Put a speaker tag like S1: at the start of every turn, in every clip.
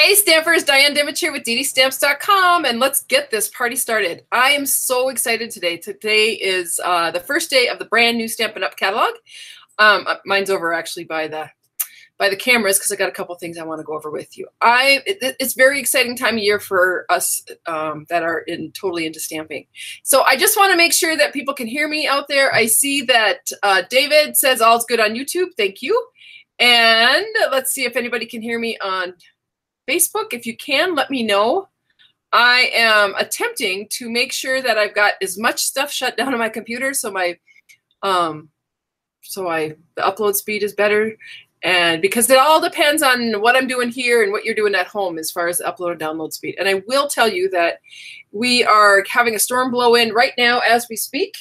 S1: Hey Stampers, Diane Dimich here with DDStamps.com, and let's get this party started. I am so excited today. Today is the first day of the brand new Stampin' Up catalog. Mine's over actually by the cameras because I got a couple things I want to go over with you. It's a very exciting time of year for us that are totally into stamping. So I just want to make sure that people can hear me out there. I see that David says all's good on YouTube. Thank you. And let's see if anybody can hear me on Facebook. If you can, let me know. I am attempting to make sure that I've got as much stuff shut down on my computer so the upload speed is better. And because it all depends on what I'm doing here and what you're doing at home as far as the upload and download speed. And I will tell you that we are having a storm blow in right now as we speak.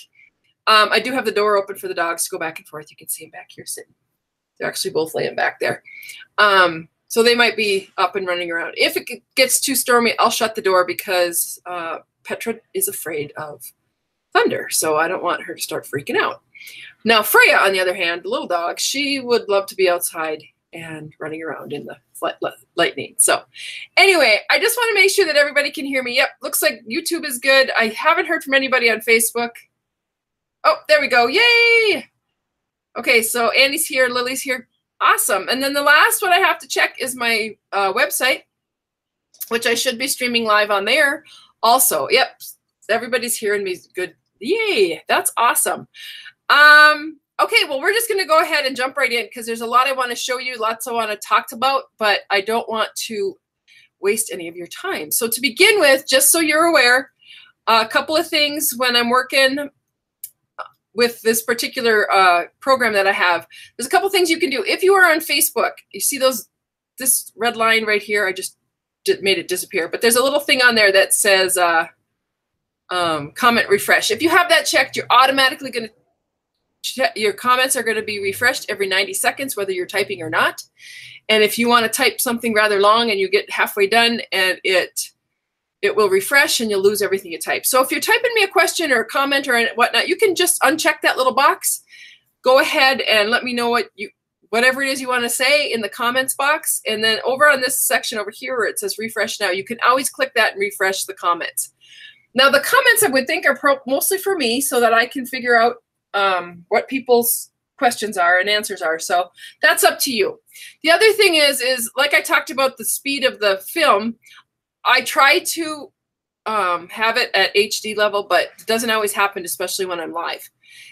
S1: I do have the door open for the dogs to go back and forth. You can see them back here sitting. They're actually both laying back there. So they might be up and running around. If it gets too stormy, I'll shut the door because Petra is afraid of thunder. So I don't want her to start freaking out. Now, Freya, on the other hand, the little dog, she would love to be outside and running around in the lightning. So anyway, I just want to make sure that everybody can hear me. Yep, looks like YouTube is good. I haven't heard from anybody on Facebook. Oh, there we go. Yay! Okay, so Annie's here, Lily's here. Awesome. And then the last one I have to check is my website, which I should be streaming live on there also. Yep, everybody's hearing me good. Yay, that's awesome. Okay, well, we're just going to go ahead and jump right in because there's a lot I want to show you, lots I want to talk about, but I don't want to waste any of your time. So to begin with, just so you're aware, a couple of things when I'm working with this particular program that I have. There's a couple things you can do. If you are on Facebook, you see this red line right here, I just made it disappear, but there's a little thing on there that says comment refresh. If you have that checked, you're automatically going to, your comments are going to be refreshed every 90 seconds, whether you're typing or not. And if you want to type something rather long and you get halfway done and it will refresh and you'll lose everything you type. So if you're typing me a question or a comment or whatnot, you can just uncheck that little box. Go ahead and let me know whatever it is you want to say in the comments box. And then over on this section over here where it says refresh now, you can always click that and refresh the comments. Now the comments I would think are mostly for me so that I can figure out what people's questions are and answers are. So that's up to you. The other thing is like I talked about the speed of the film, I try to have it at HD level, but it doesn't always happen, especially when I'm live.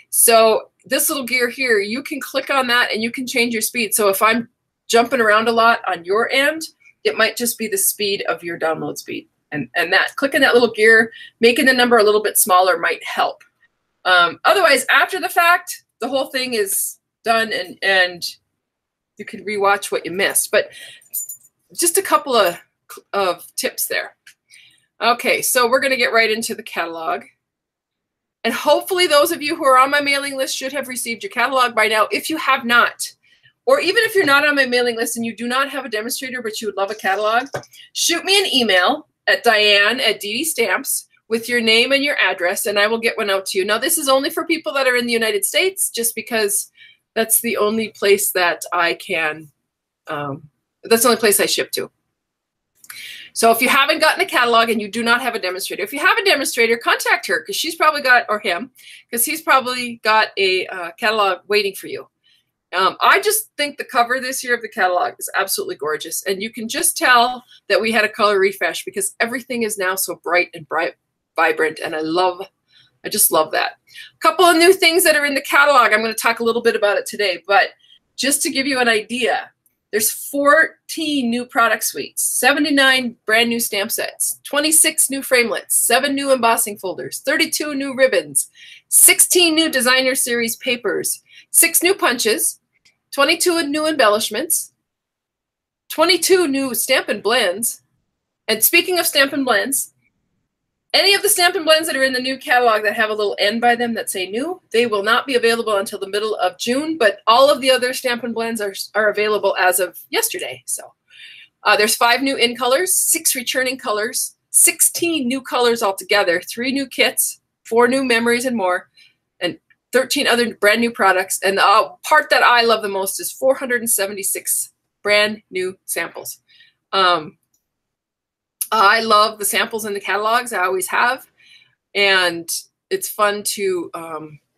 S1: So this little gear here, you can click on that and you can change your speed. So if I'm jumping around a lot on your end, it might just be the speed of your download speed. And that clicking that little gear, making the number a little bit smaller might help. Otherwise, after the fact, the whole thing is done and you can rewatch what you missed. But just a couple of tips there. Okay, so we're going to get right into the catalog. And hopefully those of you who are on my mailing list should have received your catalog by now. If you have not, or even if you're not on my mailing list and you do not have a demonstrator but you would love a catalog, shoot me an email at Diane@DDStamps with your name and your address, and I will get one out to you. Now, this is only for people that are in the United States, just because that's the only place that I can, that's the only place I ship to. So if you haven't gotten a catalog and you do not have a demonstrator, if you have a demonstrator, contact her because she's probably got, or him, because he's probably got a catalog waiting for you. I just think the cover this year of the catalog is absolutely gorgeous. And you can just tell that we had a color refresh because everything is now so bright and vibrant. And I just love that. A couple of new things that are in the catalog. I'm going to talk a little bit about it today, but just to give you an idea, there's 14 new product suites, 79 brand new stamp sets, 26 new framelits, 7 new embossing folders, 32 new ribbons, 16 new designer series papers, 6 new punches, 22 new embellishments, 22 new Stampin' Blends. And speaking of Stampin' Blends, any of the Stampin' Blends that are in the new catalog that have a little N by them that say new, they will not be available until the middle of June, but all of the other Stampin' Blends are available as of yesterday. So there's 5 new in colors, 6 returning colors, 16 new colors altogether, 3 new kits, 4 new memories and more, and 13 other brand new products. And the part that I love the most is 476 brand new samples. I love the samples in the catalogs. I always have. And it's fun to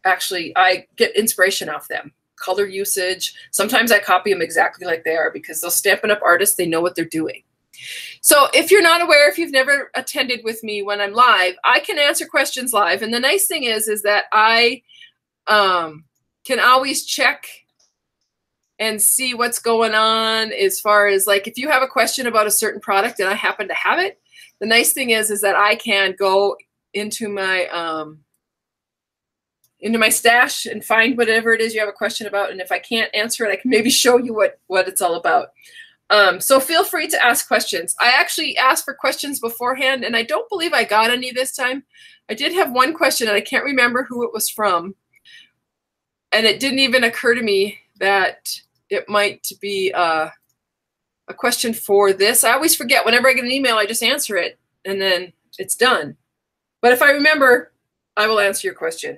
S1: actually, I get inspiration off them. Color usage. Sometimes I copy them exactly like they are because those Stampin' Up artists, they know what they're doing. So if you're not aware, if you've never attended with me when I'm live, I can answer questions live. And the nice thing is that I can always check and see what's going on as far as like if you have a question about a certain product and I happen to have it. The nice thing is that I can go into my stash and find whatever it is you have a question about. And if I can't answer it, I can maybe show you what it's all about. So feel free to ask questions. I actually asked for questions beforehand, and I don't believe I got any this time. I did have one question, and I can't remember who it was from. And it didn't even occur to me that it might be a question for this. I always forget. Whenever I get an email, I just answer it, and then it's done. But if I remember, I will answer your question.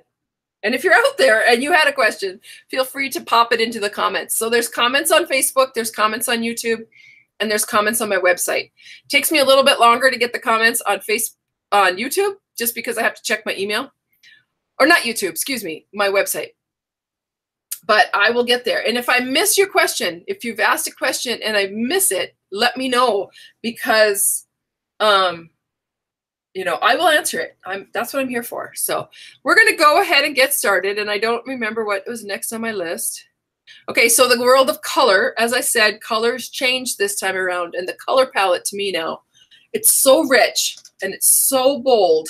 S1: And if you're out there and you had a question, feel free to pop it into the comments. So there's comments on Facebook, there's comments on YouTube, and there's comments on my website. It takes me a little bit longer to get the comments on YouTube, just because I have to check my email. Or not YouTube, excuse me, my website. But I will get there. And if I miss your question, if you've asked a question and I miss it, let me know, because you know, I will answer it. That's what I'm here for. So we're going to go ahead and get started. And I don't remember what was next on my list. Okay, so the world of color, as I said, colors changed this time around. And the color palette to me now, it's so rich and it's so bold.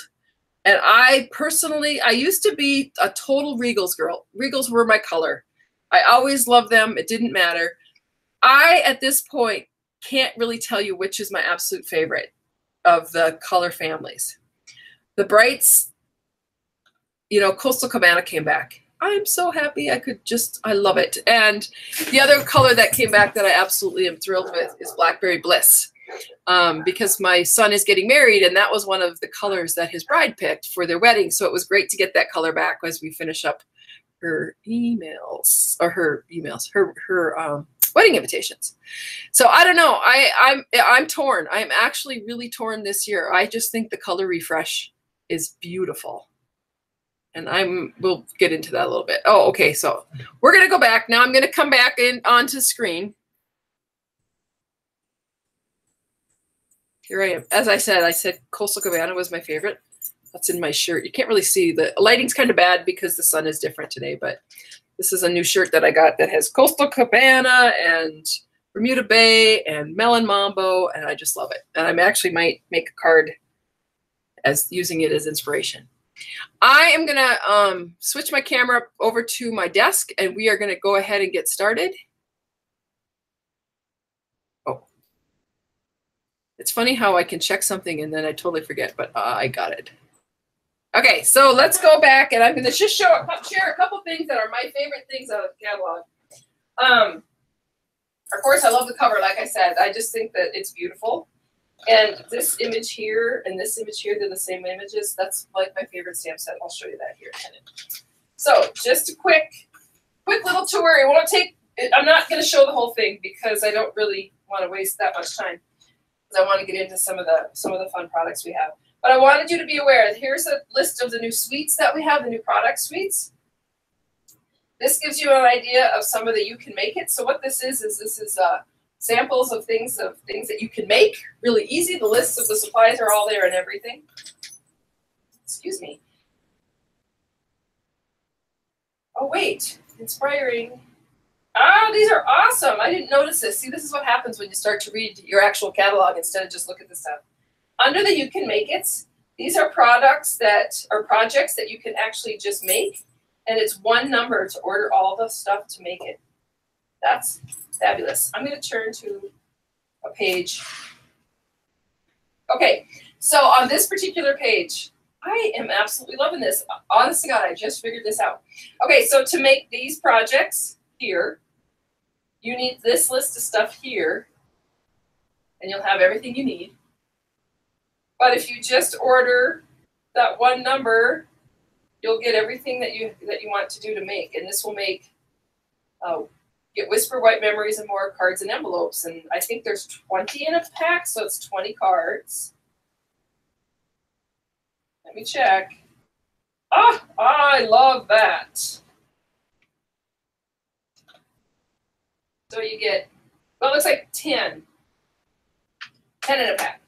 S1: And I personally, I used to be a total Regals girl. Regals were my color. I always loved them. It didn't matter. I, at this point, can't really tell you which is my absolute favorite of the color families. The brights, you know, Coastal Cabana came back. I'm so happy. I love it. And the other color that came back that I absolutely am thrilled with is Blackberry Bliss, because my son is getting married, and that was one of the colors that his bride picked for their wedding. So it was great to get that color back as we finish up her wedding invitations. So I don't know. I'm torn. I'm actually really torn this year. I just think the color refresh is beautiful. And we'll get into that a little bit. Oh, okay. So we're going to go back. Now I'm going to come back onto screen. Here I am. As I said Coastal Cabana was my favorite. That's in my shirt. You can't really see. The lighting's kind of bad because the sun is different today, but this is a new shirt that I got that has Coastal Cabana and Bermuda Bay and Melon Mambo, and I just love it. And I actually might make a card as using it as inspiration. I am going to switch my camera over to my desk, and we are going to go ahead and get started. Oh. It's funny how I can check something and then I totally forget, but I got it. Okay, so let's go back, and I'm going to just share a couple things that are my favorite things out of the catalog. Of course, I love the cover, like I said. I just think that it's beautiful. And this image here and this image here, they're the same images. That's like my favorite stamp set. I'll show you that here in a minute. So just a quick little tour. It won't take, I'm not going to show the whole thing because I don't really want to waste that much time, because I want to get into some of the fun products we have. But I wanted you to be aware. Here's a list of the new suites that we have, the new product suites. This gives you an idea of some of the You Can Make It. So what this is samples of things that you can make really easy. The lists of the supplies are all there and everything. Excuse me. Oh, wait. Inspiring. Ah, these are awesome. I didn't notice this. See, this is what happens when you start to read your actual catalog instead of just look at the stuff. Under the You Can Make It, these are products that are projects that you can actually just make, and it's one number to order all the stuff to make it. That's fabulous. I'm going to turn to a page. Okay, so on this particular page, I am absolutely loving this. Honest to God, I just figured this out. Okay, so to make these projects here, you need this list of stuff here, and you'll have everything you need. But if you just order that one number, you'll get everything that you want to do to make. And this will make get Whisper White Memories and more cards and envelopes. And I think there's 20 in a pack, so it's 20 cards. Let me check. Ah, I love that. So you get, well, it looks like 10 in a pack.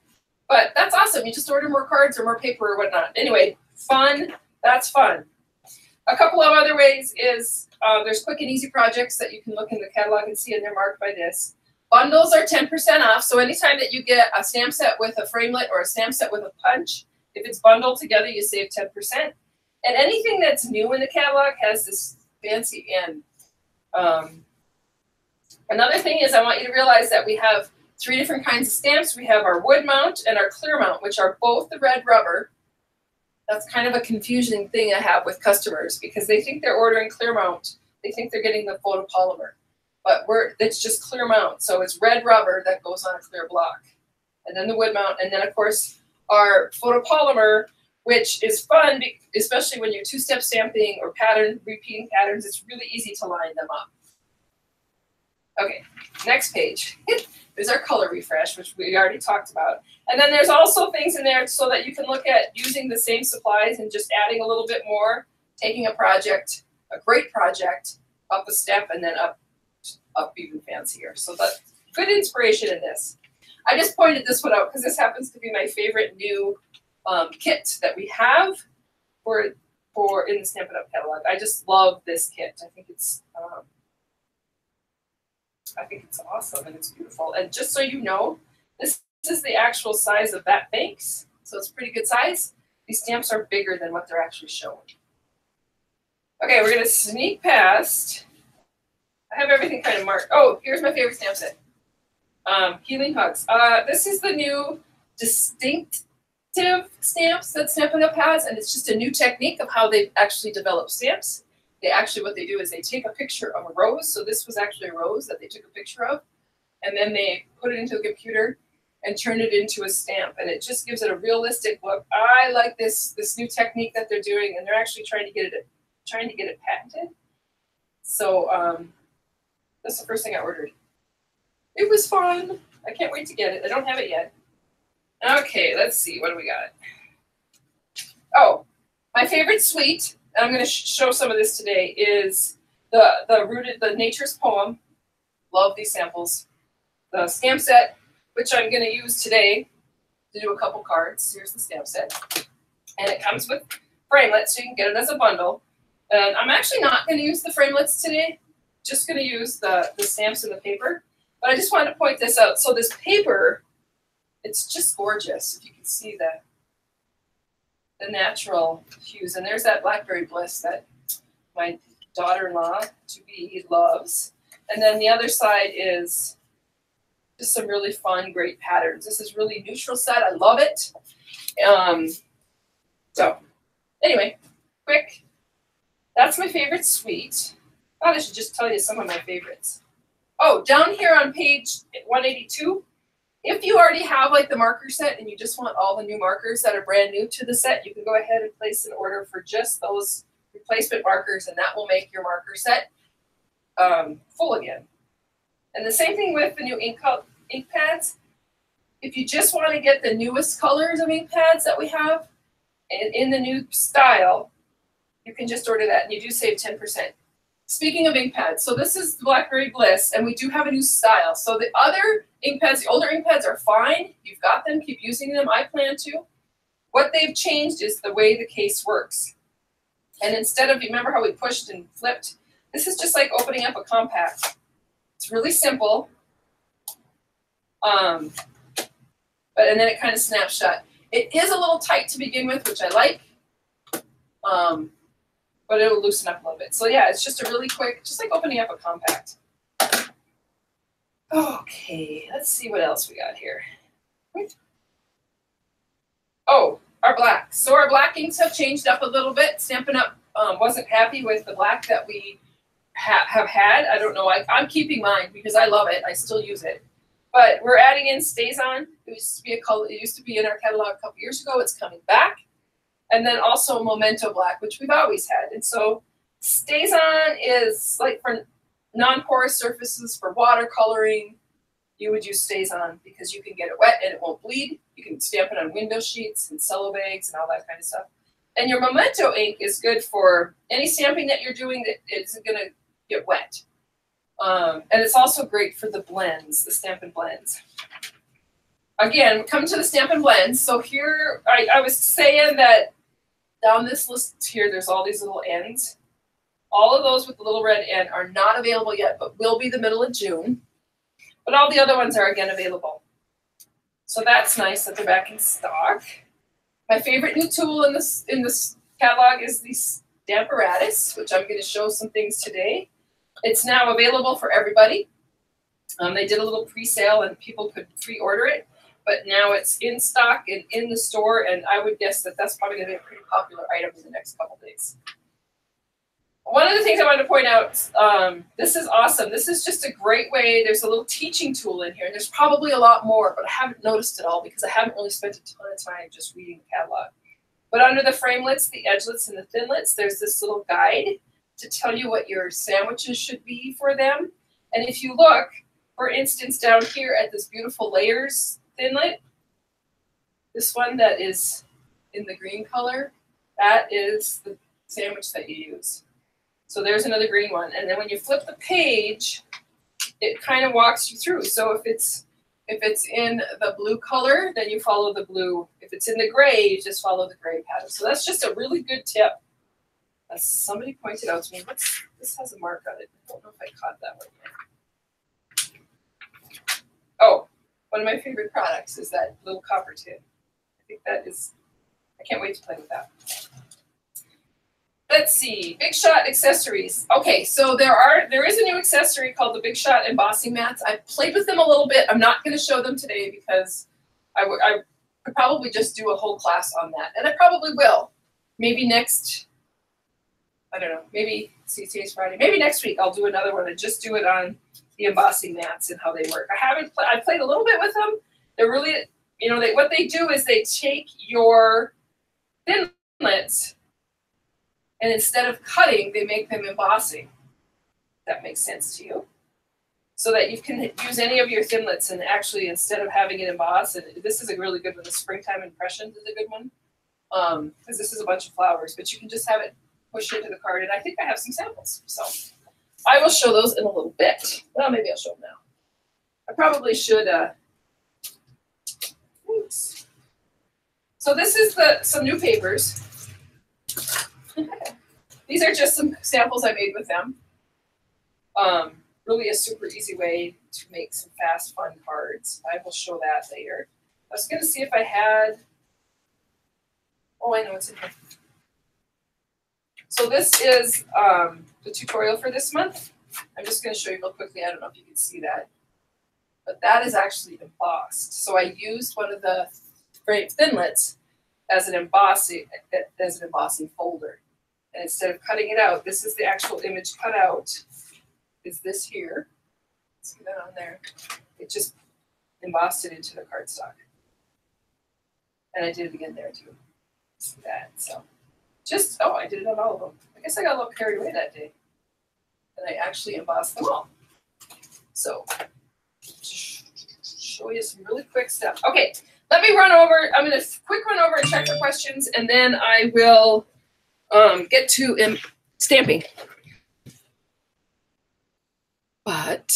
S1: But that's awesome. You just order more cards or more paper or whatnot. Anyway, fun. That's fun. A couple of other ways is there's quick and easy projects that you can look in the catalog and see, and they're marked by this. Bundles are 10% off. So anytime that you get a stamp set with a framelit or a stamp set with a punch, if it's bundled together, you save 10%. And anything that's new in the catalog has this fancy end. Another thing is I want you to realize that we have 3 different kinds of stamps. We have our wood mount and our clear mount, which are both the red rubber. That's kind of a confusing thing I have with customers because they think they're ordering clear mount. They think they're getting the photopolymer, but it's just clear mount. So it's red rubber that goes on a clear block. And then the wood mount. And then, of course, our photopolymer, which is fun, especially when you're two-step stamping or repeating patterns. It's really easy to line them up. Okay, next page. There's our color refresh, which we already talked about. And then there's also things in there so that you can look at using the same supplies and just adding a little bit more, taking a project, a great project, up a step and then up even fancier. So that's good inspiration in this. I just pointed this one out because this happens to be my favorite new kit that we have for in the Stampin' Up catalog. I just love this kit. I think it's awesome and it's beautiful. And just so you know, this is the actual size of that banks, so it's pretty good size. These stamps are bigger than what they're actually showing. Okay, we're gonna sneak past. I have everything kind of marked. Oh, here's my favorite stamp set. Healing Hugs. This is the new distinctive stamps that Stampin' Up has, and it's just a new technique of how they've actually developed stamps. What they do is they take a picture of a rose. So this was actually a rose that they took a picture of, and then they put it into the computer and turn it into a stamp, and it just gives it a realistic look. I like this new technique that they're doing, and they're actually trying to get it patented. So that's the first thing I ordered. It was fun. I can't wait to get it. I don't have it yet. Okay, let's see. What do we got? Oh, my favorite suite, and I'm going to show some of this today, is the Nature's Poem. Love these samples. The stamp set, which I'm going to use today to do a couple cards. Here's the stamp set. And it comes with framelits, so you can get it as a bundle. And I'm actually not going to use the framelits today. Just going to use the stamps and the paper. But I just wanted to point this out. So this paper, it's just gorgeous. If you can see the natural hues. And there's that Blackberry Bliss that my daughter-in-law to-be loves. And then the other side is just some really fun, great patterns. This is really neutral set. I love it. So anyway, quick. That's my favorite suite. I thought I should just tell you some of my favorites. Oh, down here on page 182, if you already have like the marker set and you just want all the new markers that are brand new to the set, you can go ahead and place an order for just those replacement markers, and that will make your marker set full again. And the same thing with the new ink pads. If you just want to get the newest colors of ink pads that we have in the new style, you can just order that, and you do save 10%. Speaking of ink pads, so this is the Blackberry Bliss, and we do have a new style. So the other ink pads, the older ink pads are fine. You've got them, keep using them. I plan to. What they've changed is the way the case works. And instead of, remember how we pushed and flipped? This is just like opening up a compact. It's really simple. And then it kind of snaps shut. It is a little tight to begin with, which I like. But it will loosen up a little bit. So yeah, it's just a really quick, just like opening up a compact. Okay, let's see what else we got here. Oh, our black. So our black inks have changed up a little bit. Stampin' Up wasn't happy with the black that we have had. I don't know. I'm keeping mine because I love it. I still use it. But we're adding in Stays On. It used to be a color. It used to be in our catalog a couple years ago. It's coming back. And then also Memento Black, which we've always had. And so Stays On is like for non-porous surfaces, for watercoloring, you would use Stays On because you can get it wet and it won't bleed. You can stamp it on window sheets and cello bags and all that kind of stuff. And your Memento ink is good for any stamping that you're doing that isn't going to get wet. And it's also great for the blends, the Stampin' Blends. Again, come to the Stampin' Blends. So here, I was saying that down this list here, there's all these little ends. All of those with the little red end are not available yet, but will be the middle of June. But all the other ones are again available. So that's nice that they're back in stock. My favorite new tool in this catalog is the Stamparatus, which I'm going to show some things today. It's now available for everybody. They did a little pre-sale and people could pre-order it, but now it's in stock and in the store, and I would guess that that's probably going to be a pretty popular item in the next couple days. One of the things I wanted to point out, this is awesome. This is just a great way. There's a little teaching tool in here, and there's probably a lot more, but I haven't noticed it all because I haven't really spent a ton of time just reading the catalog. But under the framelits, the edgelets, and the thinlits, there's this little guide to tell you what your sandwiches should be for them. And if you look, for instance, down here at this beautiful layers thinlit, this one that is in the green color, that is the sandwich that you use. So there's another green one. And then when you flip the page, it kind of walks you through. So if it's in the blue color, then you follow the blue. If it's in the gray, you just follow the gray pattern. So that's just a really good tip. As somebody pointed out to me, this has a mark on it. I don't know if I caught that one yet. Oh, one of my favorite products is that little copper tin. I think that is, I can't wait to play with that. Let's see, Big Shot accessories. Okay, so there is a new accessory called the Big Shot embossing mats. I've played with them a little bit. I'm not going to show them today because I could probably just do a whole class on that, and I probably will. Maybe next, I don't know, maybe, see, today's Friday. Maybe next week I'll do another one and just do it on the embossing mats and how they work. I played a little bit with them. They're really, you know, what they do is they take your thinlits, and instead of cutting, they make them embossing. That makes sense to you. So that you can use any of your thinlits and actually, instead of having it embossed, and this is a really good one, the Springtime Impressions is a good one, because this is a bunch of flowers, but you can just have it push into the card, and I think I have some samples. So I will show those in a little bit. Well, maybe I'll show them now. I probably should, oops. So this is some new papers. These are just some samples I made with them. Really a super easy way to make some fast, fun cards. I will show that later. I was going to see if I had, oh, I know it's in here. So this is the tutorial for this month. I'm just going to show you real quickly. I don't know if you can see that. But that is actually embossed. So I used one of the thinlits as an embossing folder. And instead of cutting it out, this is the actual image cut out. Is this here? See that on there? It just embossed it into the cardstock. And I did it again there too. See that? So just, oh, I did it on all of them. I guess I got a little carried away that day. And I actually embossed them all. So show you some really quick stuff. Okay, let me run over. I'm going to quick run over and check the questions, and then I will get to stamping. But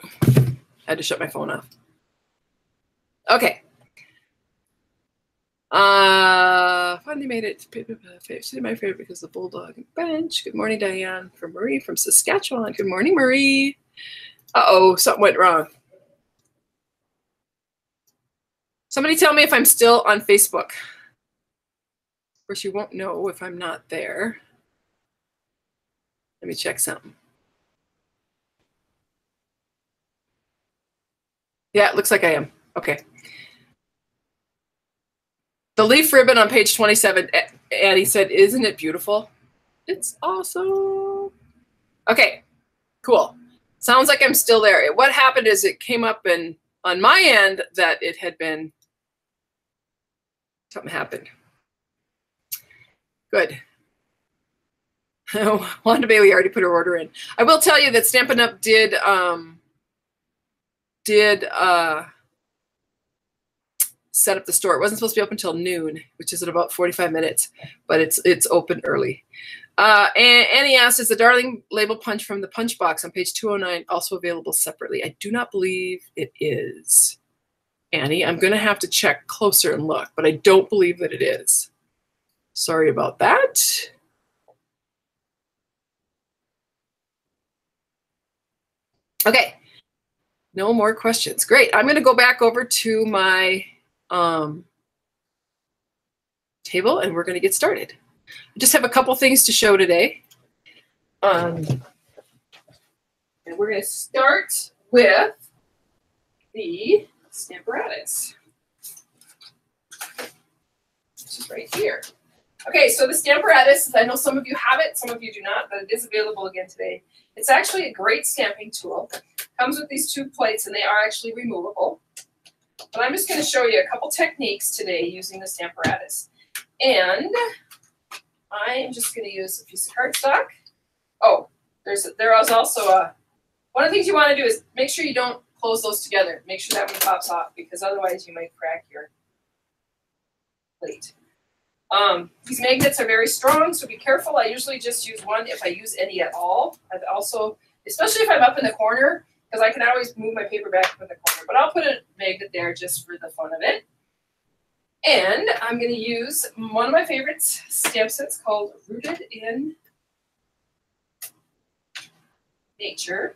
S1: I had to shut my phone off. Okay. Finally made it. My favorite because the bulldog and bench. Good morning, Diane. From Marie from Saskatchewan. Good morning, Marie. Uh-oh, something went wrong. Somebody tell me if I'm still on Facebook. Of course, you won't know if I'm not there. Let me check something. Yeah, it looks like I am. Okay. The leaf ribbon on page 27, Annie said, isn't it beautiful? It's awesome. Okay, cool. Sounds like I'm still there. What happened is it came up and on my end that it had been, something happened. Good. Wanda Bailey already put her order in. I will tell you that Stampin' Up! did set up the store. It wasn't supposed to be open until noon, which is in about 45 minutes, but it's open early. And Annie asked, is the Darling label punch from the punch box on page 209 also available separately? I do not believe it is, Annie. I'm going to have to check closer and look, but I don't believe that it is. Sorry about that. Okay, no more questions. Great. I'm going to go back over to my table and we're going to get started. I just have a couple things to show today. And we're going to start with the Stamparatus, which is right here. Okay, so the Stamparatus, I know some of you have it, some of you do not, but it is available again today. It's actually a great stamping tool. It comes with these two plates, and they are actually removable. But I'm just going to show you a couple techniques today using the Stamparatus. And I am just going to use a piece of cardstock. Oh, there is also one of the things you want to do is make sure you don't close those together. Make sure that one pops off, because otherwise you might crack your plate. These magnets are very strong, so be careful. I usually just use one if I use any at all. I've also, especially if I'm up in the corner, because I can always move my paper back up in the corner, but I'll put a magnet there just for the fun of it. And I'm going to use one of my favorite stamp sets called Rooted in Nature.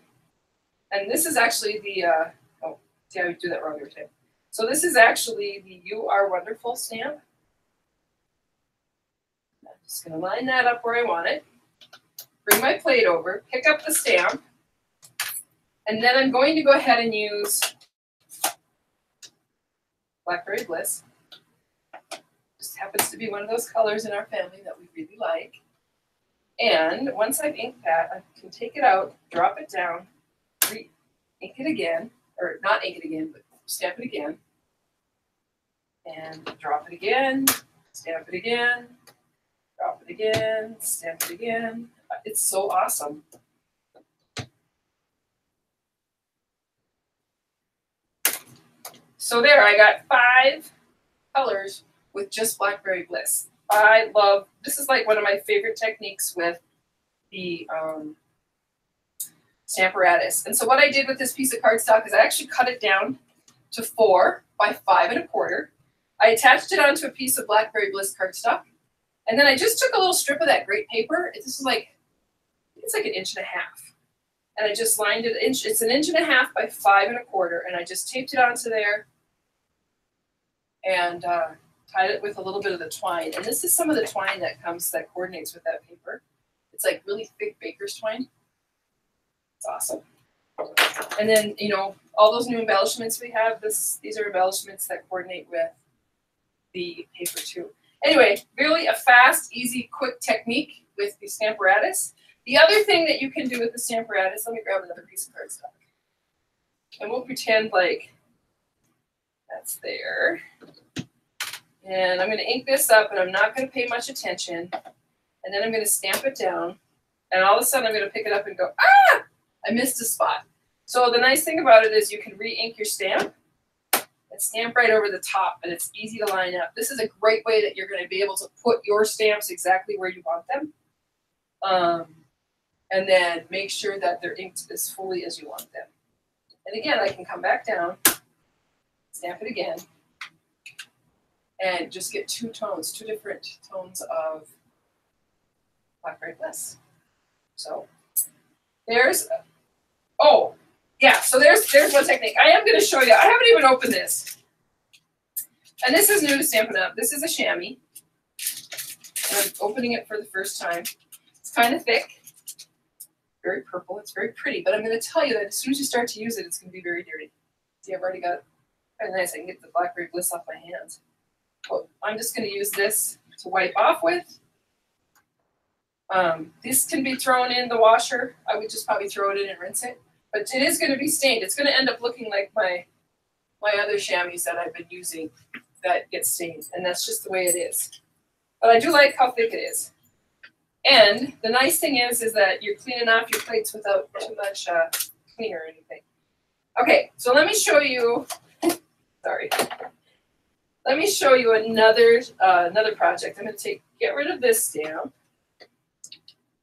S1: And this is actually the, oh, see, I would do that wrong every time. So this is actually the You Are Wonderful stamp. I'm just going to line that up where I want it. Bring my plate over, pick up the stamp, and then I'm going to go ahead and use Blackberry Bliss. Just happens to be one of those colors in our family that we really like. And once I've inked that, I can take it out, drop it down, ink it again, or not ink it again, but stamp it again. And drop it again, stamp it again, drop it again, stamp it again. It's so awesome. So there, I got 5 colors with just Blackberry Bliss. I love, this is like one of my favorite techniques with the Stamparatus. And so what I did with this piece of cardstock is I actually cut it down to 4 by 5 1/4. I attached it onto a piece of Blackberry Bliss cardstock. And then I just took a little strip of that great paper. This is like, it's like 1.5 inches. And I just lined it, it's 1.5 inches by 5 1/4. And I just taped it onto there and tied it with a little bit of the twine. And this is some of the twine that coordinates with that paper. It's like really thick baker's twine. It's awesome. And then, you know, all those new embellishments we have, these are embellishments that coordinate with the paper too. Anyway, really a fast, easy, quick technique with the Stamparatus. The other thing that you can do with the Stamparatus, let me grab another piece of cardstock. And we'll pretend like that's there. And I'm going to ink this up, and I'm not going to pay much attention. And then I'm going to stamp it down. And all of a sudden, I'm going to pick it up and go, ah, I missed a spot. So the nice thing about it is you can re-ink your stamp and stamp right over the top, and it's easy to line up. This is a great way that you're going to be able to put your stamps exactly where you want them. And then make sure that they're inked as fully as you want them. And again, I can come back down, stamp it again, and just get 2 tones, 2 different tones of Blackberry Bliss. So there's, oh, yeah, so there's one technique. I am going to show you. I haven't even opened this. And this is new to Stampin' Up. This is a chamois. And I'm opening it for the first time. It's kind of thick, very purple. It's very pretty, but I'm going to tell you that as soon as you start to use it, it's going to be very dirty. See, I've already got it. Kind of nice. I can get the Blackberry Bliss off my hands. Well, I'm just going to use this to wipe off with. This can be thrown in the washer. I would just probably throw it in and rinse it. But it is going to be stained. It's going to end up looking like my other chamois that I've been using that get stained. And that's just the way it is. But I do like how thick it is. And the nice thing is that you're cleaning off your plates without too much cleaner or anything. Okay, so let me show you, sorry. Let me show you another project. I'm going to get rid of this stamp.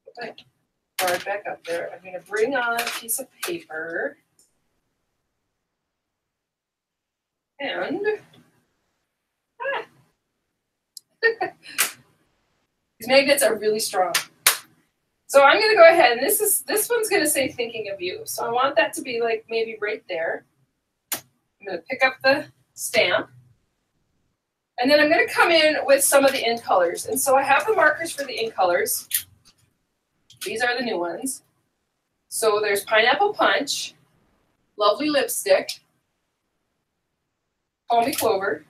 S1: Put my card back up there. I'm going to bring on a piece of paper. And these magnets are really strong. So I'm going to go ahead, and this one's going to say thinking of you. So I want that to be like maybe right there. I'm going to pick up the stamp. And then I'm going to come in with some of the in colors. And so I have the markers for the in colors. These are the new ones. So there's Pineapple Punch, Lovely Lipstick, Call Me Clover,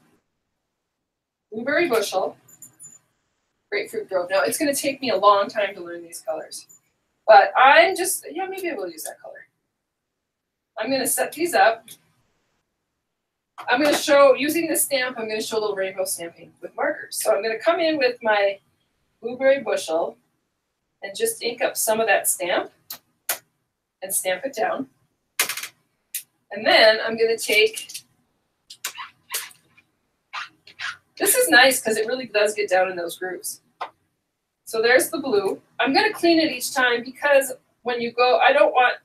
S1: Blueberry Bushel, Grapefruit Grove. Now, it's going to take me a long time to learn these colors. But I'm just, yeah, maybe I will use that color. I'm going to set these up. I'm going to show, using this stamp, I'm going to show a little rainbow stamping with markers. So I'm going to come in with my Blueberry Bushel and just ink up some of that stamp and stamp it down. And then I'm going to take, this is nice because it really does get down in those grooves. So there's the blue. I'm going to clean it each time because when you go, I don't want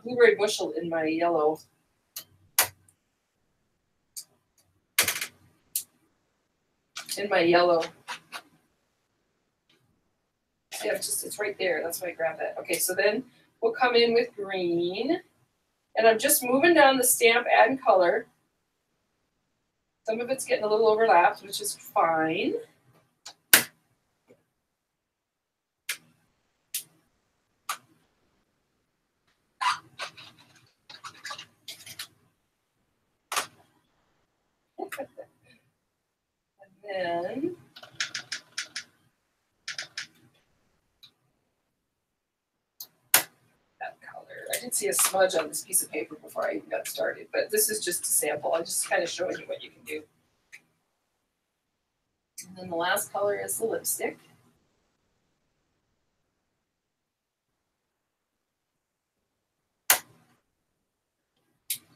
S1: Blueberry Bushel in my yellow. See, it's right there. That's why I grabbed that. Okay, so then we'll come in with green. And I'm just moving down the stamp, adding color. Some of it's getting a little overlapped, which is fine. And then that color. I did see a smudge on this piece of paper before I even got started, but this is just a sample. I'm just kind of showing you what you can do. And then the last color is the lipstick.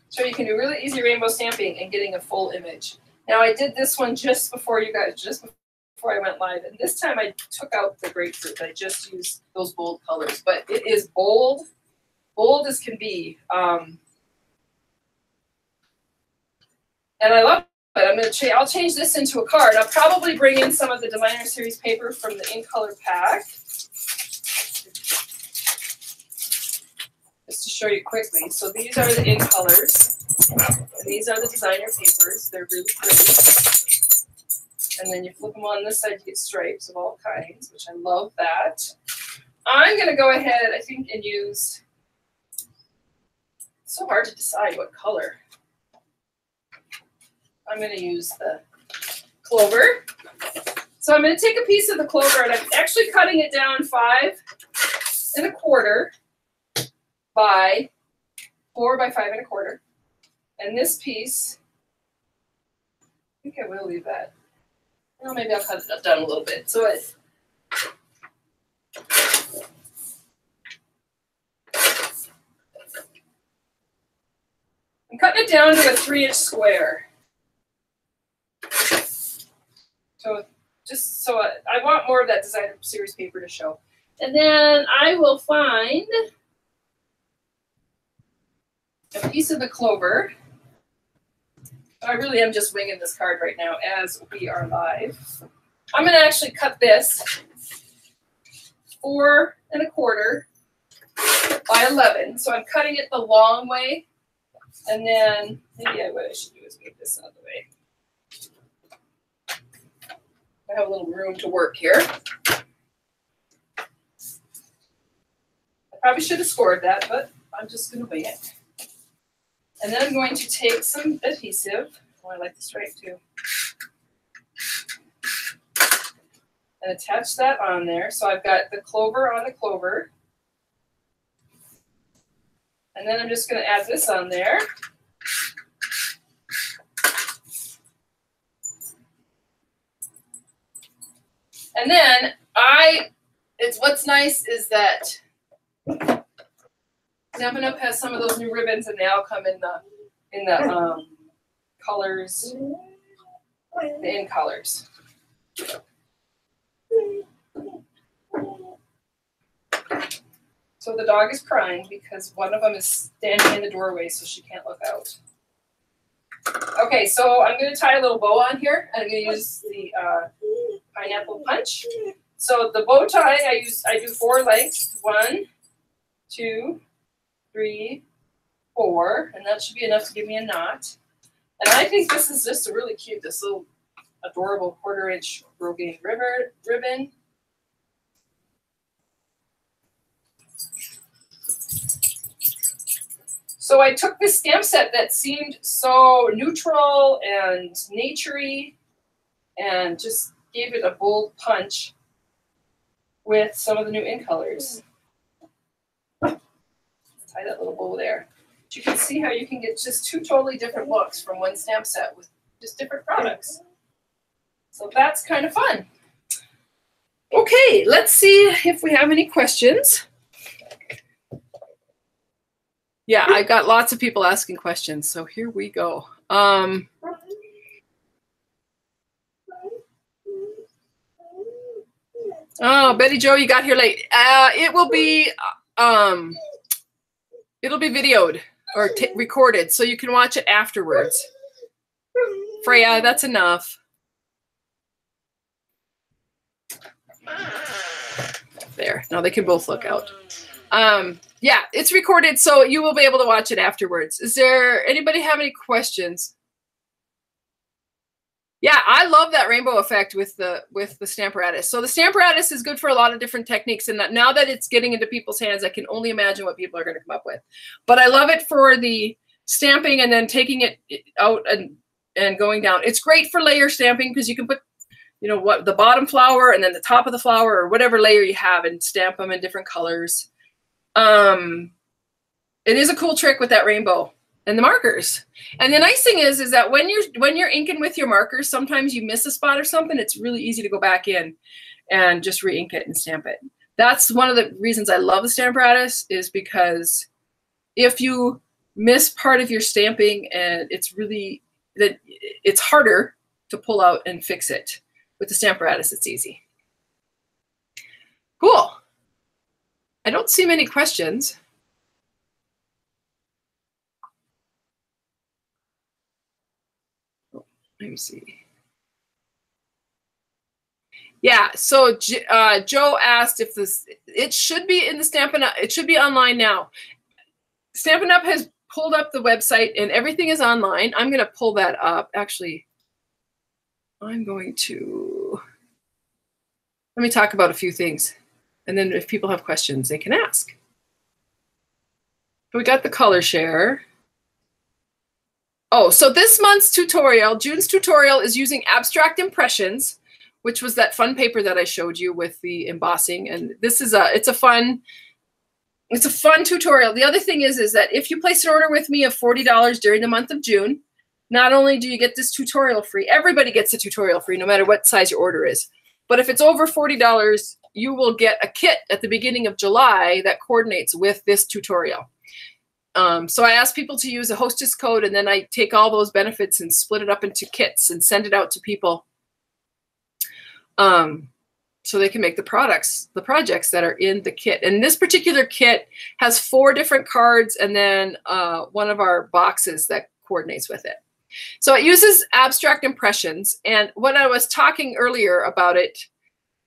S1: So you can do really easy rainbow stamping and getting a full image. Now I did this one just before I went live, and this time I took out the grapefruit. I just used those bold colors, but it is bold as can be. And I love it. I'll change this into a card. I'll probably bring in some of the designer series paper from the in color pack. Just to show you quickly. So these are the in colors, and these are the designer papers. They're really pretty. And then you flip them on this side, you get stripes of all kinds, which I love that. I'm going to go ahead, I think, and use, it's so hard to decide what color. I'm going to use the clover. So I'm going to take a piece of the clover, and I'm actually cutting it down 5 1/4 by 4 by 5 1/4. And this piece, I think I will leave that. Well, maybe I'll cut it down a little bit. So I'm cutting it down to a 3-inch square. So just so I want more of that designer series paper to show. And then I will find a piece of the clover. I really am just winging this card right now as we are live. I'm going to actually cut this 4 1/4 by 11. So I'm cutting it the long way. And then maybe what I should do is move this out of the way. I have a little room to work here. I probably should have scored that, but I'm just going to wing it. And then I'm going to take some adhesive. Oh, I like the stripe too. And attach that on there. So I've got the clover on the clover. And then I'm just going to add this on there. And then it's what's nice is that Stampin' Up has some of those new ribbons, and they all come in the colors, the in colors. So the dog is crying because one of them is standing in the doorway, so she can't look out. Okay, so I'm going to tie a little bow on here, and I'm going to use the pineapple punch. So the bow tie, I do 4 lengths. 1, 2, 3, 4, and that should be enough to give me a knot. And I think this is just a really cute, this little adorable 1/4 inch brocade ribbon. So I took this stamp set that seemed so neutral and naturey and just gave it a bold punch with some of the new in colors. Tie that little bow there. But you can see how you can get just 2 totally different looks from one stamp set with just different products. So that's kind of fun. Okay, let's see if we have any questions. Yeah, I got lots of people asking questions, so here we go. Oh, Betty Jo, you got here late. It'll be videoed or recorded, so you can watch it afterwards. Freya, that's enough. There. Now they can both look out. Yeah, it's recorded, so you will be able to watch it afterwards. Is there anybody have any questions? Yeah, I love that rainbow effect with the Stamparatus. So the Stamparatus is good for a lot of different techniques, and now that it's getting into people's hands, I can only imagine what people are going to come up with. But I love it for the stamping and then taking it out and going down. It's great for layer stamping because you can put, you know, what the bottom flower and then the top of the flower or whatever layer you have and stamp them in different colors. It is a cool trick with that rainbow and the markers. And the nice thing is that when you're inking with your markers, sometimes you miss a spot or something. It's really easy to go back in and just re-ink it and stamp it. That's one of the reasons I love the Stamparatus, is because if you miss part of your stamping, and it's harder to pull out and fix it. With the Stamparatus, it's easy. Cool. I don't see many questions. Oh, let me see. Yeah, so Joe asked if it should be in the Stampin' Up. It should be online now. Stampin' Up has pulled up the website and everything is online. I'm going to pull that up. Actually, I'm going to, let me talk about a few things. And then if people have questions, they can ask. So we got the color share. Oh, so this month's tutorial, June's tutorial, is using abstract impressions, which was that fun paper that I showed you with the embossing. And this is it's a fun tutorial. The other thing is that if you place an order with me of $40 during the month of June, not only do you get this tutorial free, everybody gets a tutorial free, no matter what size your order is. But if it's over $40, you will get a kit at the beginning of July that coordinates with this tutorial. So I ask people to use a Hostess Code, and then I take all those benefits and split it up into kits and send it out to people so they can make the projects that are in the kit. And this particular kit has 4 different cards and then one of our boxes that coordinates with it. So it uses abstract impressions. And when I was talking earlier about it,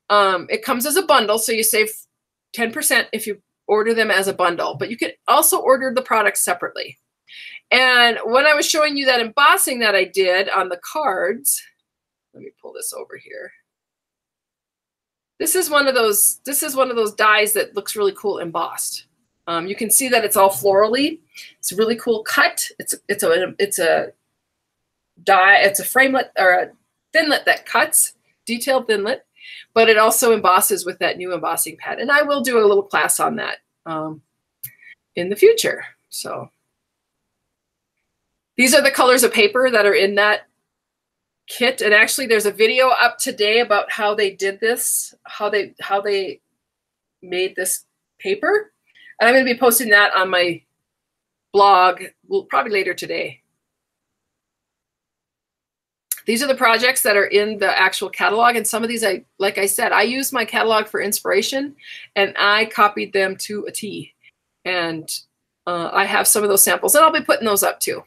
S1: it comes as a bundle. So you save 10% if you order them as a bundle, but you can also order the products separately. And when I was showing you that embossing that I did on the cards, let me pull this over here. This is one of those dies that looks really cool embossed. You can see that it's all florally. It's a really cool cut. It's a die. It's a framelit or a thinlet that cuts, detailed thinlet, but it also embosses with that new embossing pad. And I will do a little class on that in the future. So these are the colors of paper that are in that kit. And actually there's a video up today about how they did this, how they made this paper. And I'm going to be posting that on my blog, probably later today. These are the projects that are in the actual catalog. And some of these, like I said, I used my catalog for inspiration and I copied them to a T. And I have some of those samples and I'll be putting those up too.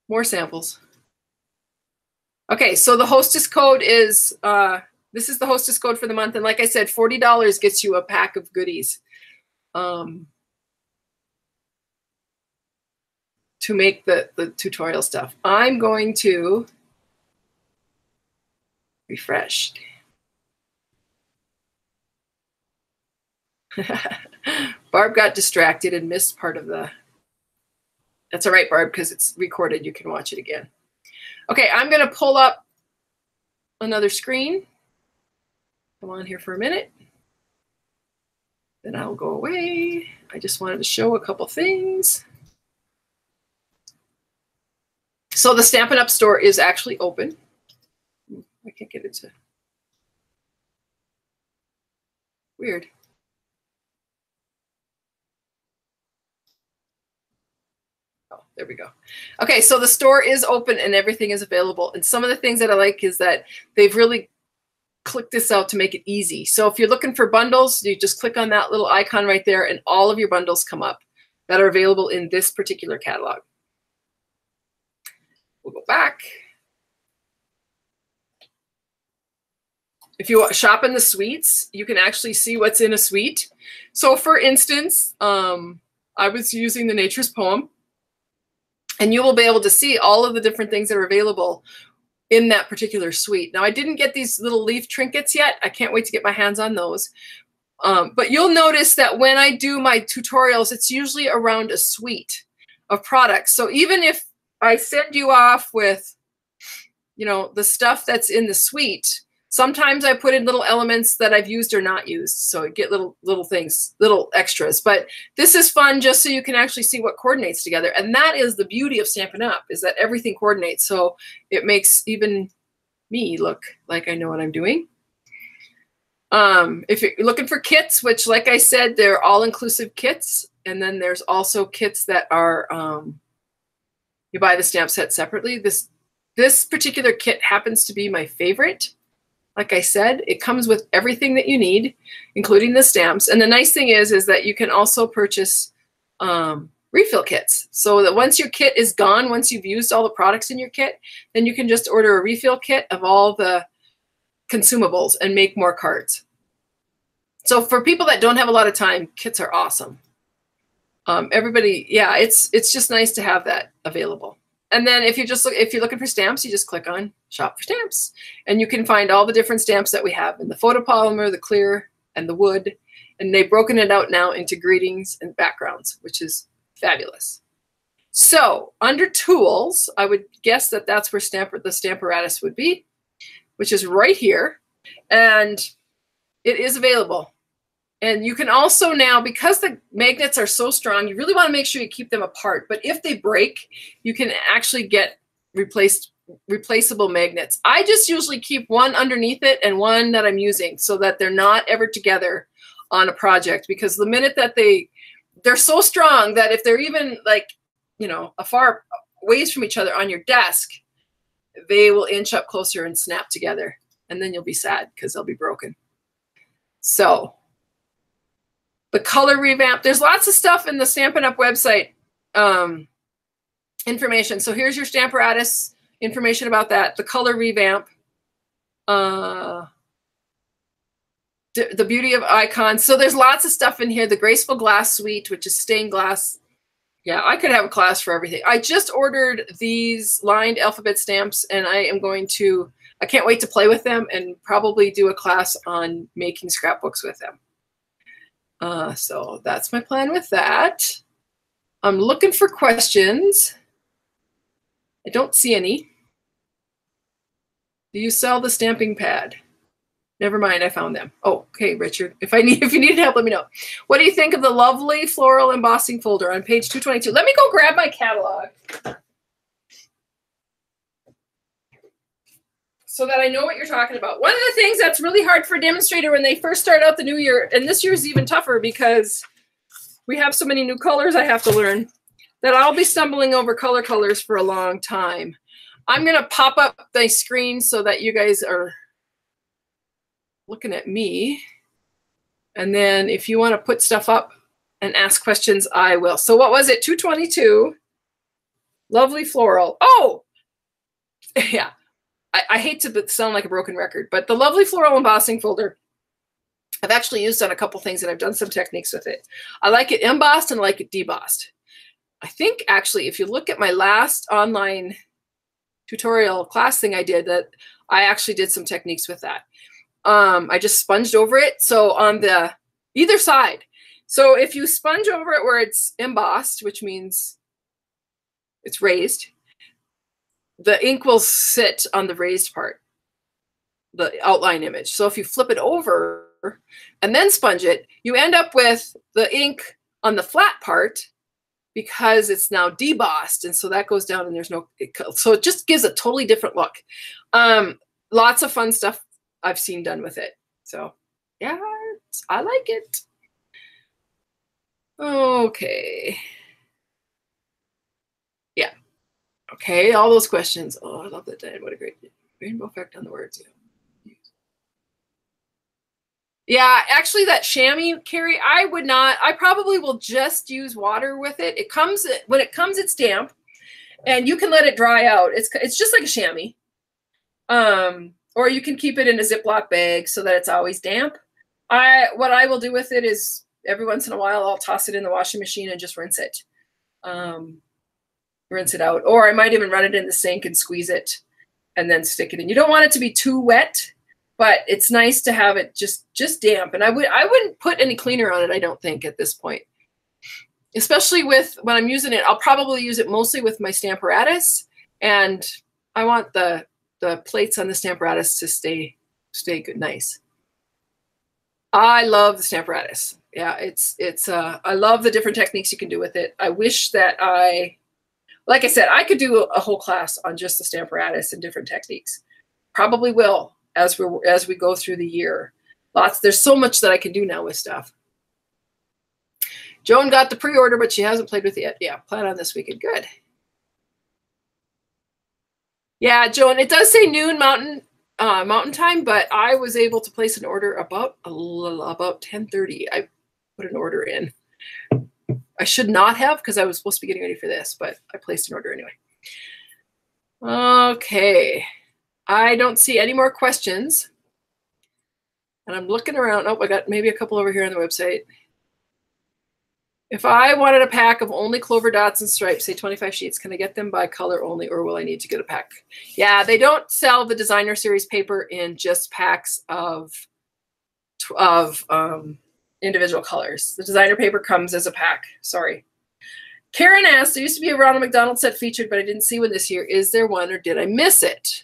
S1: More samples. Okay, so the Hostess Code is, this is the Hostess Code for the month. And like I said, $40 gets you a pack of goodies to make the tutorial stuff. I'm going to refresh. Barb got distracted and missed part of the, that's all right, Barb, because it's recorded. You can watch it again. Okay, I'm going to pull up another screen. Come on here for a minute. Then I'll go away. I just wanted to show a couple things. So the Stampin' Up store is actually open. I can't get it to. Weird. Oh, there we go. Okay, so the store is open and everything is available. And some of the things that I like is that they've really clicked this out to make it easy. So if you're looking for bundles, you just click on that little icon right there and all of your bundles come up that are available in this particular catalog. We'll go back. If you shop in the suites, you can actually see what's in a suite. So for instance, I was using the Nature's Poem, and you will be able to see all of the different things that are available in that particular suite. Now, I didn't get these little leaf trinkets yet. I can't wait to get my hands on those. But you'll notice that when I do my tutorials, it's usually around a suite of products. So even if I send you off with, you know, the stuff that's in the suite, sometimes I put in little elements that I've used or not used. So you get little things, little extras. But this is fun just so you can actually see what coordinates together. And that is the beauty of Stampin' Up, is that everything coordinates. So it makes even me look like I know what I'm doing. If you're looking for kits, which like I said, they're all-inclusive kits. And then there's also kits that are, you buy the stamp set separately. This particular kit happens to be my favorite. Like I said, it comes with everything that you need, including the stamps. And the nice thing is that you can also purchase refill kits. So that once your kit is gone, once you've used all the products in your kit, then you can just order a refill kit of all the consumables and make more cards. So for people that don't have a lot of time, kits are awesome. Everybody, yeah, it's just nice to have that available. And then if you're looking for stamps, you just click on Shop for Stamps, and you can find all the different stamps that we have in the photopolymer, the clear, and the wood. And they've broken it out now into greetings and backgrounds, which is fabulous. So under Tools, I would guess that that's where the Stamparatus would be, which is right here, and it is available. And you can also now, because the magnets are so strong, you really want to make sure you keep them apart. But if they break, you can actually get replaceable magnets. I just usually keep one underneath it and one that I'm using so that they're not ever together on a project. Because the minute that they're so strong that if they're even like, you know, a far ways from each other on your desk, they will inch up closer and snap together. And then you'll be sad because they'll be broken. So the color revamp. There's lots of stuff in the Stampin' Up website information. So here's your Stamparatus information about that. The color revamp. The beauty of icons. So there's lots of stuff in here. The graceful glass suite, which is stained glass. Yeah, I could have a class for everything. I just ordered these lined alphabet stamps, and I can't wait to play with them and probably do a class on making scrapbooks with them. So that's my plan with that. I'm looking for questions. I don't see any. Do you sell the stamping pad? Never mind, I found them. Oh, okay, Richard. If you need help, let me know. What do you think of the lovely floral embossing folder on page 222? Let me go grab my catalog. so that I know what you're talking about. One of the things that's really hard for a demonstrator when they first start out the new year, and this year's even tougher because we have so many new colors I have to learn, that I'll be stumbling over colors for a long time. I'm going to pop up the screen so that you guys are looking at me. And then if you want to put stuff up and ask questions, I will. So what was it? 222. Lovely floral. Oh, yeah. I hate to sound like a broken record, but the lovely floral embossing folder, I've actually used on a couple things and I've done some techniques with it. I like it embossed and I like it debossed. I think actually, if you look at my last online tutorial class thing I did, that I actually did some techniques with that. I just sponged over it. So on the either side. So if you sponge over it where it's embossed, which means it's raised, the ink will sit on the raised part, the outline image. So if you flip it over and then sponge it, you end up with the ink on the flat part because it's now debossed. And so that goes down and there's no, so it just gives a totally different look. Lots of fun stuff I've seen done with it. So yeah, I like it. Okay. Yeah. Okay, all those questions. Oh, I love that, Diane. What a great rainbow effect on the words. Yeah, actually that chamois, Carrie, I would not. I probably will just use water with it. It comes, when it comes, it's damp, and you can let it dry out. It's just like a chamois. Or you can keep it in a Ziploc bag so that it's always damp. What I will do with it is every once in a while I'll toss it in the washing machine and just rinse it. Rinse it out. Or I might even run it in the sink and squeeze it and then stick it in. You don't want it to be too wet, but it's nice to have it just damp. And I wouldn't put any cleaner on it, I don't think, at this point. Especially with when I'm using it, I'll probably use it mostly with my Stamparatus, and I want the plates on the Stamparatus to stay good, nice. I love the Stamparatus. Yeah, I love the different techniques you can do with it. I wish that like I said, I could do a whole class on just the Stamparatus and different techniques. Probably will as we go through the year. There's so much that I can do now with stuff. Joan got the pre-order, but she hasn't played with it yet. Yeah, plan on this weekend. Good. Yeah, Joan, it does say noon mountain time, but I was able to place an order about 10:30. I put an order in. I should not have, because I was supposed to be getting ready for this, but I placed an order anyway. Okay. I don't see any more questions. And I'm looking around. Oh, I got maybe a couple over here on the website. If I wanted a pack of only clover dots and stripes, say 25 sheets, can I get them by color only, or will I need to get a pack? Yeah, they don't sell the designer series paper in just packs of individual colors. The designer paper comes as a pack. Sorry. Karen asked, there used to be a Ronald McDonald set featured, but I didn't see one this year. Is there one, or did I miss it?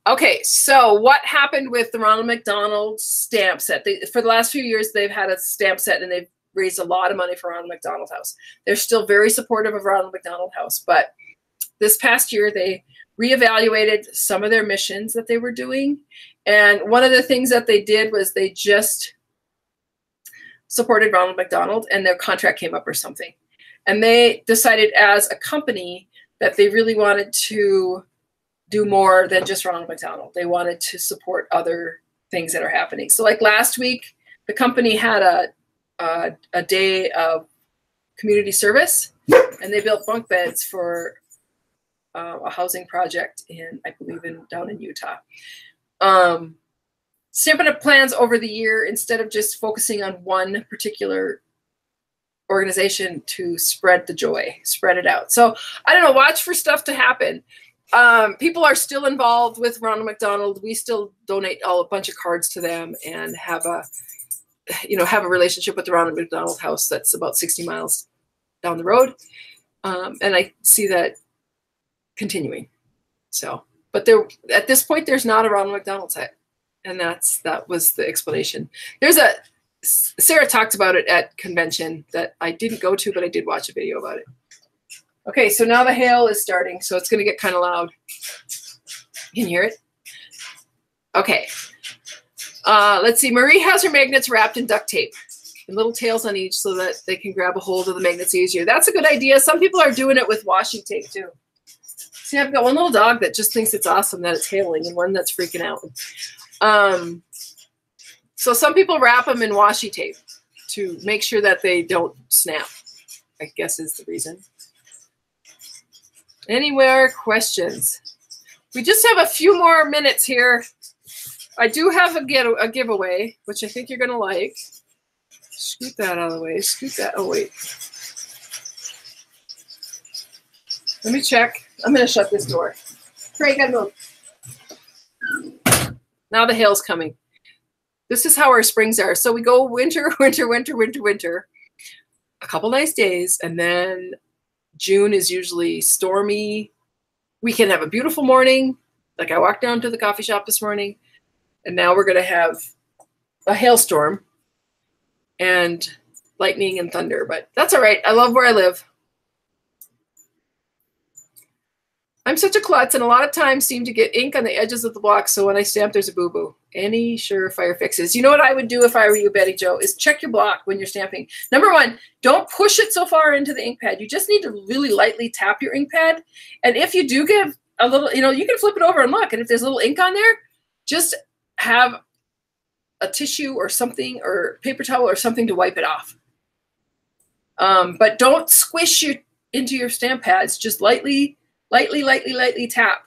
S1: Okay, so what happened with the Ronald McDonald stamp set? For the last few years, they've had a stamp set, and they've raised a lot of money for Ronald McDonald House. They're still very supportive of Ronald McDonald House, but this past year, they reevaluated some of their missions that they were doing. And one of the things that they did was they just supported Ronald McDonald, and their contract came up or something. And they decided as a company that they really wanted to do more than just Ronald McDonald. They wanted to support other things that are happening. So like last week, the company had a day of community service, and they built bunk beds for a housing project I believe down in Utah. Stampin' Up plans over the year, instead of just focusing on one particular organization, to spread the joy, spread it out. So I don't know, watch for stuff to happen. People are still involved with Ronald McDonald. We still donate a bunch of cards to them and have a relationship with the Ronald McDonald House that's about 60 miles down the road. And I see that continuing. So, but at this point, there's not a Ronald McDonald set. And that was the explanation. Sarah talked about it at convention that I didn't go to, but I did watch a video about it. Okay, so now the hail is starting, so it's going to get kind of loud. You can hear it? Okay. Let's see. Marie has her magnets wrapped in duct tape and little tails on each so that they can grab a hold of the magnets easier. That's a good idea. Some people are doing it with washi tape too. See, I've got one little dog that just thinks it's awesome that it's hailing and one that's freaking out. So some people wrap them in washi tape to make sure that they don't snap, I guess is the reason. Any more questions? We just have a few more minutes here. I do have a giveaway, which I think you're going to like. Scoot that out of the way. Scoot that. Oh, wait. Let me check. I'm going to shut this door. Craig, I move. Now the hail's coming. This is how our springs are. So we go winter, winter, winter, winter, winter. A couple nice days, and then June is usually stormy. We can have a beautiful morning. Like I walked down to the coffee shop this morning, and now we're going to have a hailstorm and lightning and thunder. But that's all right. I love where I live. I'm such a klutz, and a lot of times seem to get ink on the edges of the block, so when I stamp, there's a boo-boo. Any surefire fixes? You know what I would do if I were you, Betty Jo, is check your block when you're stamping. Number one, don't push it so far into the ink pad. You just need to really lightly tap your ink pad. And if you do give a little, you know, you can flip it over and look, and if there's a little ink on there, just have a tissue or something or paper towel or something to wipe it off. But don't squish into your stamp pads. Just lightly tap.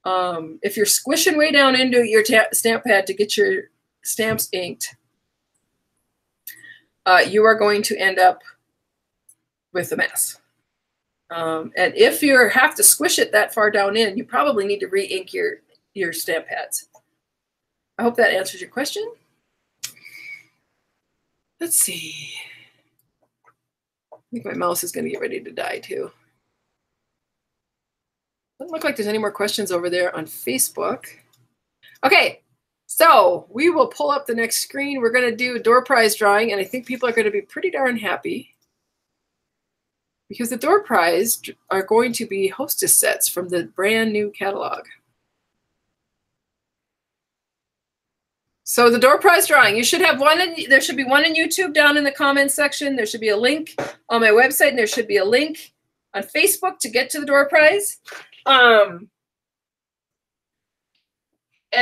S1: If you're squishing way down into your stamp pad to get your stamps inked, you are going to end up with a mess. And if you have to squish it that far down in, you probably need to re-ink your stamp pads. I hope that answers your question. Let's see. I think my mouse is going to get ready to die too. Doesn't look like there's any more questions over there on Facebook. Okay, so we will pull up the next screen. We're going to do a door prize drawing, and I think people are going to be pretty darn happy because the door prize are going to be Hostess sets from the brand new catalog. So the door prize drawing, you should have one. There should be one in YouTube down in the comments section. There should be a link on my website, and there should be a link on Facebook to get to the door prize. And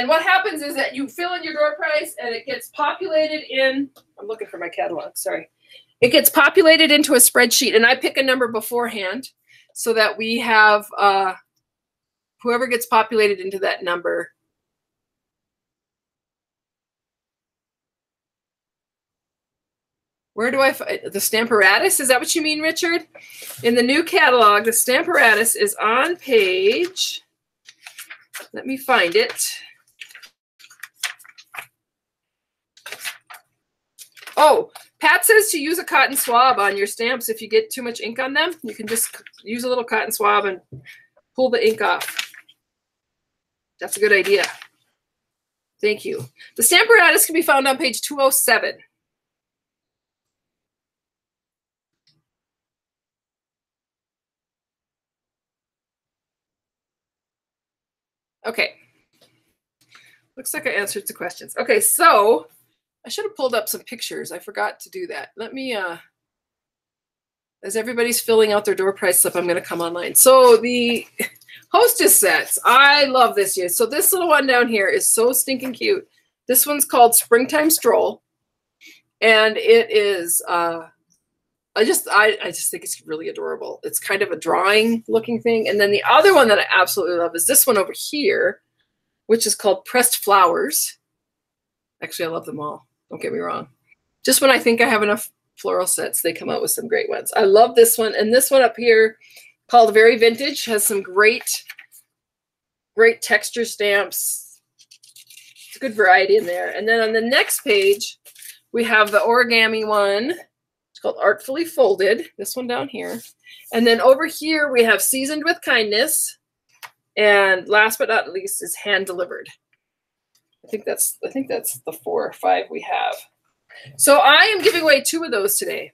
S1: what happens is that you fill in your door prize and it gets populated in, I'm looking for my catalog, sorry. It gets populated into a spreadsheet, and I pick a number beforehand so that we have whoever gets populated into that number. Where do I find the Stamparatus? Is that what you mean, Richard? In the new catalog, the Stamparatus is on page, let me find it. Oh, Pat says to use a cotton swab on your stamps if you get too much ink on them. You can just use a little cotton swab and pull the ink off. That's a good idea. Thank you. The Stamparatus can be found on page 207. Okay. Looks like I answered the questions. Okay, so I should have pulled up some pictures. I forgot to do that. Let me, as everybody's filling out their door prize slip, I'm going to come online. So the Hostess sets, I love this year. So this little one down here is so stinking cute. This one's called Springtime Stroll. And it is, I just think it's really adorable. It's kind of a drawing looking thing. And then the other one that I absolutely love is this one over here, which is called Pressed Flowers. Actually, I love them all. Don't get me wrong. Just when I think I have enough floral sets, they come out with some great ones. I love this one. And this one up here called Very Vintage has some great texture stamps. It's a good variety in there. And then on the next page, we have the origami one. Called Artfully Folded, this one down here. And then over here we have Seasoned with Kindness. And last but not least is Hand Delivered. I think that's the 4 or 5 we have. So I am giving away 2 of those today.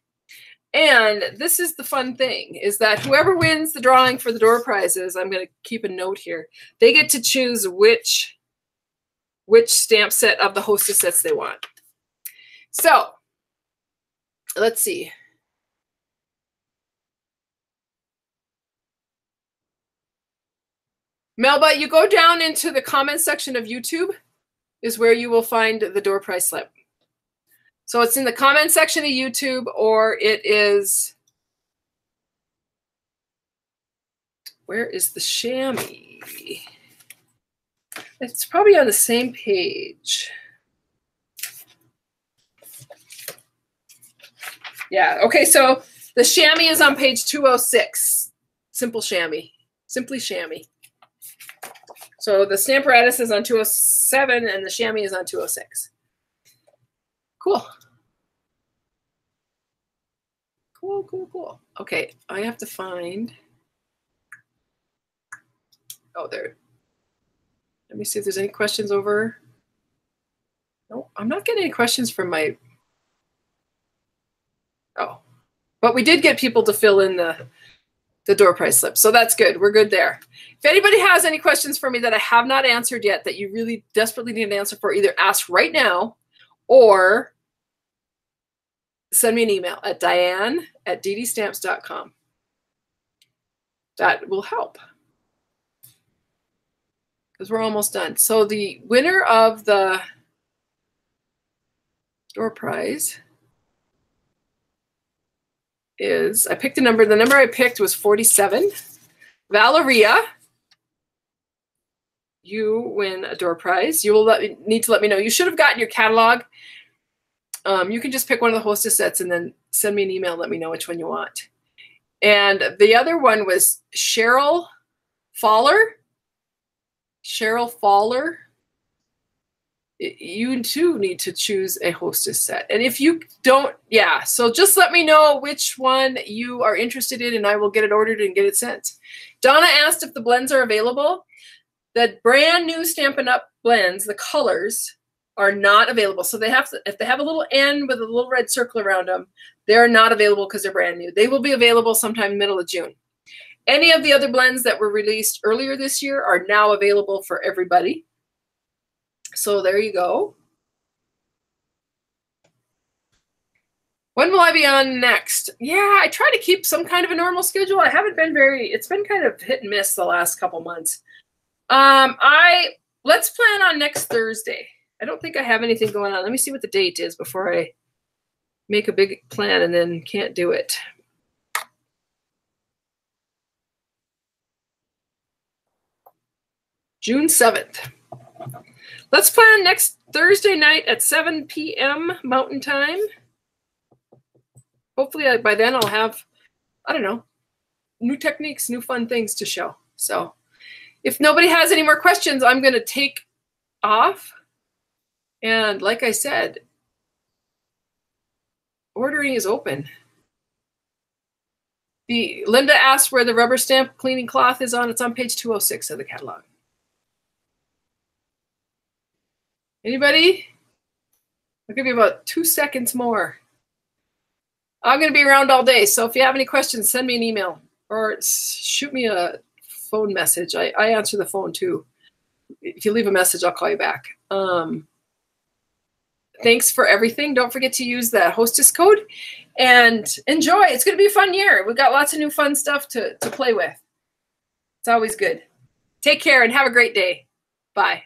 S1: And this is the fun thing, is that whoever wins the drawing for the door prizes, I'm going to keep a note here. They get to choose which which stamp set of the Hostess sets they want. So let's see. Melba, you go down into the comment section of YouTube is where you will find the door prize slip. So it's in the comment section of YouTube, or it is, where is the chamois? It's probably on the same page. Yeah, okay, so the chamois is on page 206. Simple chamois, Simply Shammy. So the Stamparatus is on 207 and the chamois is on 206. Cool. Cool, cool, cool. Okay, I have to find, oh, there. Let me see if there's any questions over. No, I'm not getting any questions from my, oh. But we did get people to fill in the door prize slip. So that's good. We're good there. If anybody has any questions for me that I have not answered yet that you really desperately need an answer for, either ask right now or send me an email at diane@DDStamps.com. That will help because we're almost done. So the winner of the door prize is, I picked a number. The number I picked was 47. Valeria, you win a door prize. You will need to let me know. You should have gotten your catalog. You can just pick one of the Hostess sets and then send me an email and let me know which one you want. And the other one was Cheryl Faller. Cheryl Faller. You too need to choose a Hostess set. And if you don't, yeah, so just let me know which one you are interested in and I will get it ordered and get it sent. Donna asked if the blends are available. The brand new Stampin' Up blends, the colors, are not available. So they have to, if they have a little N with a little red circle around them, they're not available because they're brand new. They will be available sometime middle of June. Any of the other blends that were released earlier this year are now available for everybody. So there you go. When will I be on next? Yeah, I try to keep some kind of a normal schedule. I haven't been it's been kind of hit and miss the last couple months. Let's plan on next Thursday. I don't think I have anything going on. Let me see what the date is before I make a big plan and then can't do it. June 7th. Let's plan next Thursday night at 7 p.m. Mountain Time. Hopefully by then I'll have, I don't know, new techniques, new fun things to show. So if nobody has any more questions, I'm going to take off. And like I said, ordering is open. Linda asked where the rubber stamp cleaning cloth is on. It's on page 206 of the catalog. Anybody? I'll give you about 2 seconds more. I'm going to be around all day, so if you have any questions, send me an email or shoot me a phone message. I answer the phone too. If you leave a message, I'll call you back. Thanks for everything. Don't forget to use the Hostess Code and enjoy. It's going to be a fun year. We've got lots of new fun stuff to play with. It's always good. Take care and have a great day. Bye.